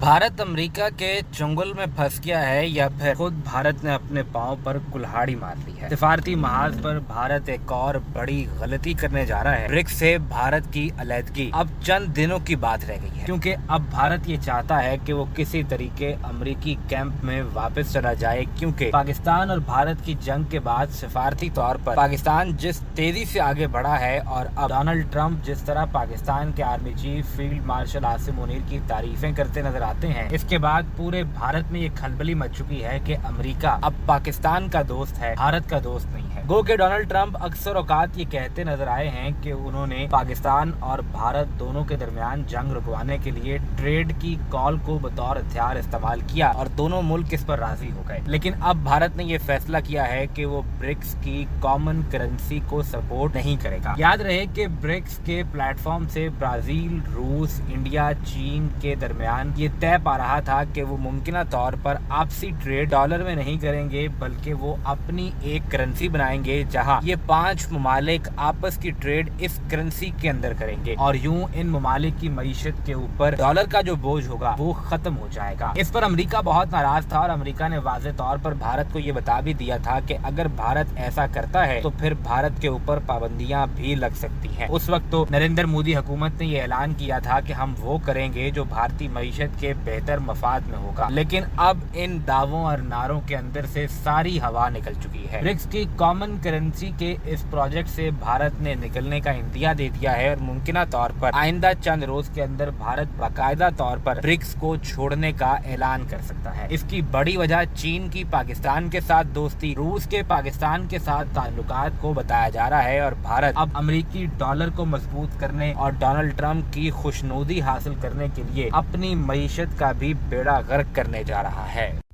Bharat America के चंगुल में फंस गया है या फिर खुद भारत ने अपने पांव पर कुल्हाड़ी मार ली है। सिफारती महाज पर भारत एक और बड़ी गलती करने जा रहा है। ब्रिक्स से भारत की अलहदगी अब चंद दिनों की बात रह गई है, क्योंकि अब भारत ये चाहता है कि वो किसी तरीके अमेरिकी कैंप में वापस चला जाए, क्योंकि पाकिस्तान और भारत की जंग के बाद सिफारती तौर पर पाकिस्तान जिस तेजी से आगे बढ़ा है और अब डोनाल्ड ट्रंप जिस तरह पाकिस्तान के army chief field marshal Asim Munir की तारीफें करते नजर आते हैं, इसके बाद पूरे भारत में ये खलबली मच चुकी है कि अमेरिका अब पाकिस्तान का दोस्त है, भारत का दोस्त नहीं है। गो के डोनाल्ड ट्रंप अक्सर औकात ये कहते नजर आए हैं कि उन्होंने पाकिस्तान और भारत दोनों के दरमियान जंग रुकवाने के लिए ट्रेड की कॉल को बतौर हथियार इस्तेमाल किया और दोनों मुल्क इस पर राजी हो गए। लेकिन अब भारत ने ये फैसला किया है कि वो ब्रिक्स की कॉमन करेंसी को सपोर्ट नहीं करेगा। याद रहे कि ब्रिक्स के प्लेटफॉर्म से ब्राजील, रूस, इंडिया, चीन के दरमियान ये तय पा रहा था कि वो मुमकिन तौर पर आपसी ट्रेड डॉलर में नहीं करेंगे, बल्कि वो अपनी एक करेंसी बनाएंगे जहां ये 5 ममालिक आपस की ट्रेड इस करेंसी के अंदर करेंगे और यूं इन ममालिक की मईशत के ऊपर डॉलर का जो बोझ होगा वो खत्म हो जाएगा। इस पर अमेरिका बहुत नाराज था और अमेरिका ने वाज़ेह तौर पर भारत को ये बता भी दिया था कि अगर भारत ऐसा करता है तो फिर भारत के ऊपर पाबंदियां भी लग सकती हैं। उस वक्त तो नरेंद्र मोदी हुकूमत ने ये ऐलान किया था कि हम वो करेंगे जो भारतीय मईशत के बेहतर मफाद में होगा, लेकिन अब इन दावों और नारों के अंदर से सारी हवा निकल चुकी है। ब्रिक्स की कॉमन करेंसी के इस प्रोजेक्ट से भारत ने निकलने का इंदिया दे दिया है और मुमकिन तौर पर आइंदा चंद रोज के अंदर भारत बाकायदा तौर पर ब्रिक्स को छोड़ने का ऐलान कर सकता है। इसकी बड़ी वजह चीन की पाकिस्तान के साथ दोस्ती, रूस के पाकिस्तान के साथ ताल्लुकात को बताया जा रहा है और भारत अब अमेरिकी डॉलर को मजबूत करने और डोनाल्ड ट्रंप की खुशनुदी हासिल करने के लिए अपनी मईशत का भी बेड़ा गर्क करने जा रहा है।